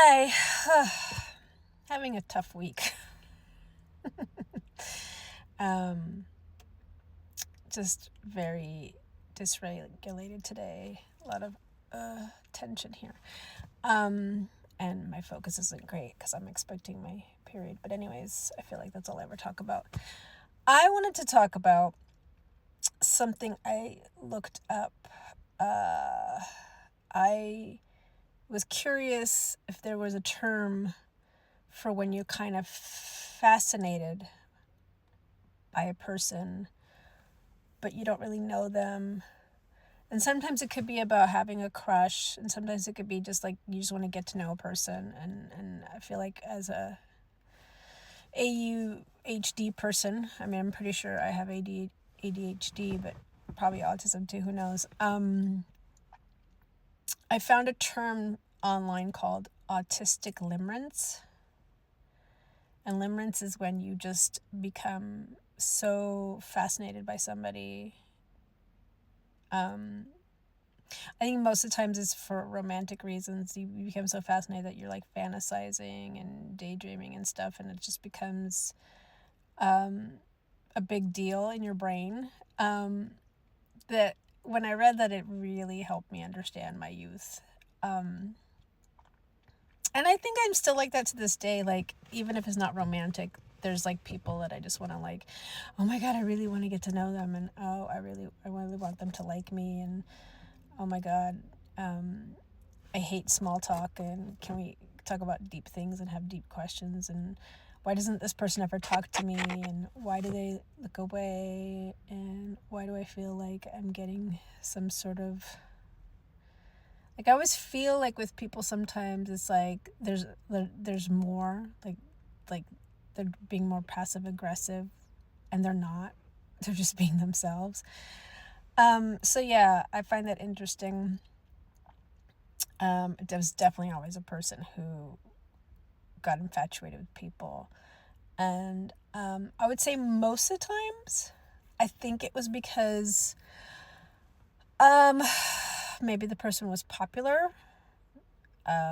Hi. Having a tough week. um, just very dysregulated today. A lot of tension here. And my focus isn't great because I'm expecting my period. But anyways, I feel like that's all I ever talk about. I wanted to talk about something I looked up. I was curious if there was a term for when you're kind of fascinated by a person, but you don't really know them. And sometimes it could be about having a crush, and sometimes it could be just like you just want to get to know a person. And I feel like as a ADHD person, I mean, I'm pretty sure I have ADHD, but probably autism too, who knows. I found a term online called Autistic Limerence. And limerence is when you just become so fascinated by somebody. I think most of the times it's for romantic reasons. You become so fascinated that you're like fantasizing and daydreaming and stuff, and it just becomes a big deal in your brain. That when I read that, it really helped me understand my youth. And I think I'm still like that to this day. Like, even if it's not romantic, there's like people that I just want to like, oh my God, I really want to get to know them. And oh, I really want them to like me. And oh my God, I hate small talk. And can we talk about deep things and have deep questions? And why doesn't this person ever talk to me? And why do they look away? And why do I feel like I'm getting some sort of... Like, I always feel like with people sometimes it's like there's more, like they're being more passive aggressive, and they're not. They're just being themselves. So yeah, I find that interesting. There was definitely always a person who got infatuated with people, and I would say most of the times, I think it was because maybe the person was popular.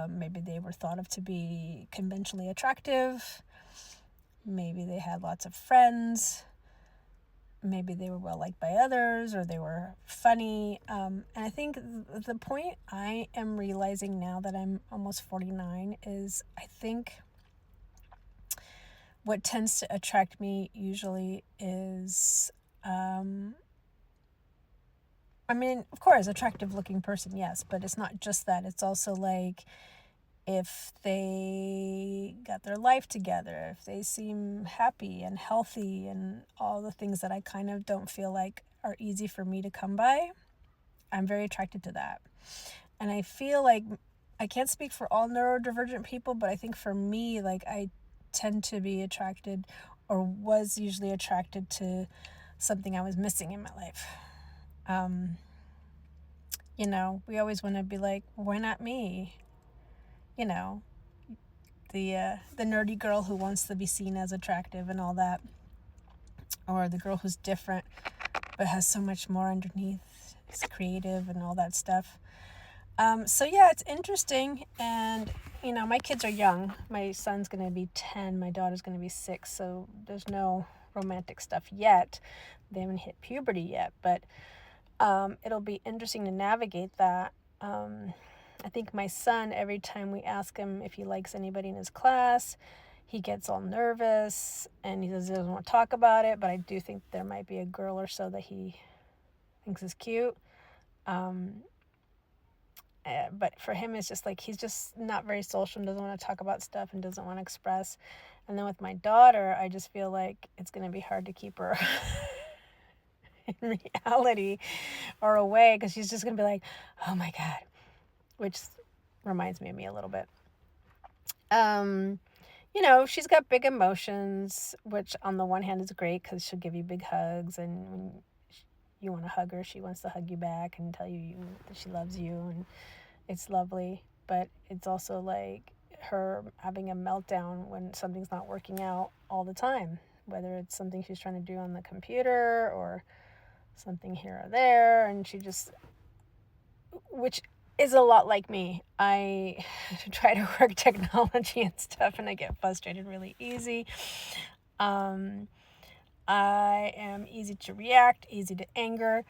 Maybe they were thought of to be conventionally attractive. Maybe they had lots of friends. Maybe they were well liked by others, or they were funny. And I think the point I am realizing now that I'm almost 49 is I think what tends to attract me usually is... I mean, of course, attractive looking person, yes, but it's not just that. It's also like if they got their life together, if they seem happy and healthy and all the things that I kind of don't feel like are easy for me to come by, I'm very attracted to that. And I feel like, I can't speak for all neurodivergent people, but I think for me, like, I tend to be attracted, or was usually attracted to, something I was missing in my life. We always want to be like, why not me? The nerdy girl who wants to be seen as attractive and all that, or the girl who's different but has so much more underneath, is creative and all that stuff. So yeah, it's interesting. And my kids are young. My son's gonna be 10, my daughter's gonna be 6, so there's no romantic stuff yet. They haven't hit puberty yet, but it'll be interesting to navigate that. I think my son, every time we ask him if he likes anybody in his class, he gets all nervous and he doesn't want to talk about it, but I do think there might be a girl or so that he thinks is cute. But for him, it's just like he's just not very social and doesn't want to talk about stuff and doesn't want to express. And then with my daughter, I just feel like it's going to be hard to keep her in reality or away, because she's just going to be like, oh my God, which reminds me of me a little bit. She's got big emotions, which on the one hand is great because she'll give you big hugs, and when you want to hug her, she wants to hug you back and tell you that she loves you, and it's lovely. But it's also like her having a meltdown when something's not working out all the time, whether it's something she's trying to do on the computer or something here or there, and she just, which is a lot like me. I try to work technology and stuff, and I get frustrated really easy. I am easy to react, easy to anger,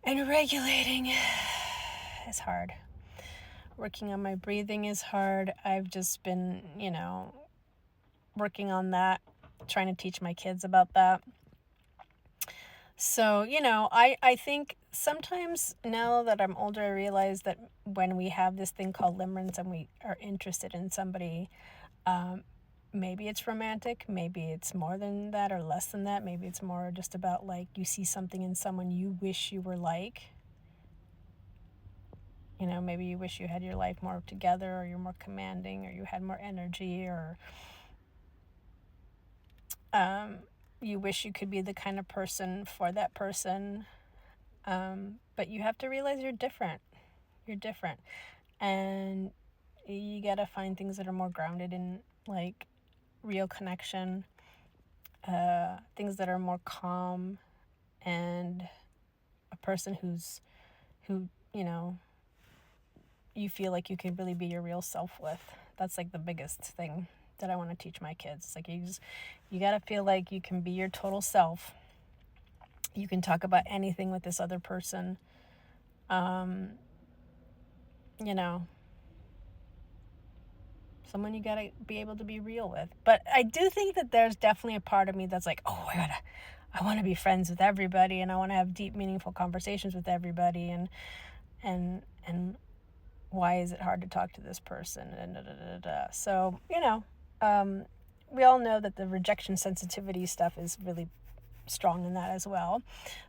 and regulating is hard. Working on my breathing is hard. I've just been, working on that, trying to teach my kids about that. So, I think sometimes now that I'm older, I realize that when we have this thing called limerence and we are interested in somebody, maybe it's romantic, maybe it's more than that or less than that. Maybe it's more just about like you see something in someone you wish you were like. Maybe you wish you had your life more together, or you're more commanding, or you had more energy, or you wish you could be the kind of person for that person. But you have to realize you're different. You're different. And you gotta find things that are more grounded in like real connection, things that are more calm, and a person who you feel like you can really be your real self with. That's like the biggest thing that I want to teach my kids. It's like you gotta feel like you can be your total self. You can talk about anything with this other person. Someone you gotta be able to be real with. But I do think that there's definitely a part of me that's like, oh, I want to be friends with everybody, and I want to have deep, meaningful conversations with everybody, and why is it hard to talk to this person? And So we all know that the rejection sensitivity stuff is really strong in that as well.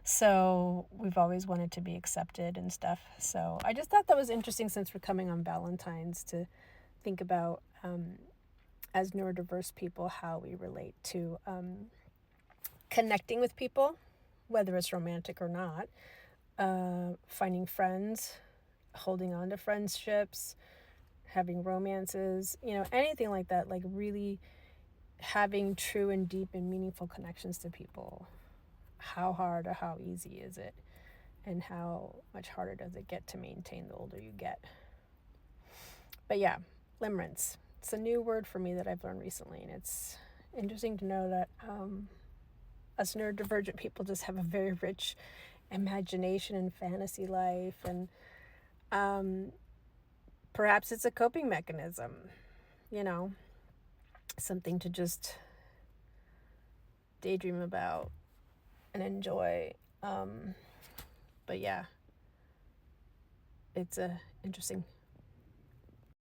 So we've always wanted to be accepted and stuff. So I just thought that was interesting, since we're coming on Valentine's, to think about as neurodiverse people how we relate to connecting with people, whether it's romantic or not, finding friends, holding on to friendships, having romances, anything like that, like really having true and deep and meaningful connections to people. How hard or how easy is it? And how much harder does it get to maintain the older you get? But yeah, limerence. It's a new word for me that I've learned recently, and it's interesting to know that us neurodivergent people just have a very rich imagination and fantasy life, and perhaps it's a coping mechanism, something to just daydream about and enjoy. But yeah, it's a interesting